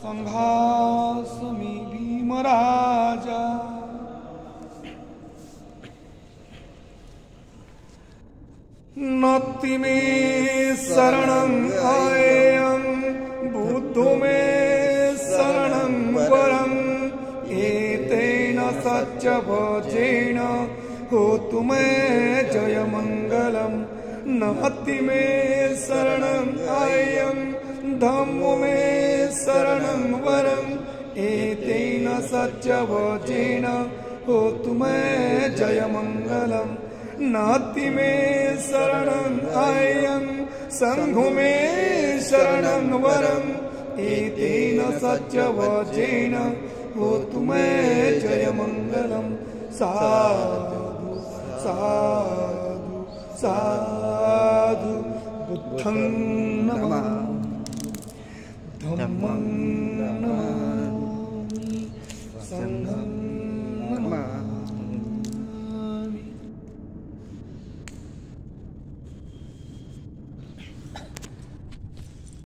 संघासमि भीमराजा नत्ति मे शरणं अयं बुद्धो मे शरणं वरं एतेन सत्यवचेन होतु मे जयमङ्गलं नत्ति मे शरणं अयं धम्मो मे शरणं वरं एतेन सत्यवचेन होतु मे जयमङ्गलं नाति मे शरणं अयं संघो मे शरणं वरं एतेन सत्यवचेन होतु मे जयमङ्गलं साधु साधु साधु बुद्धं नमः धम्मं नमामि संघं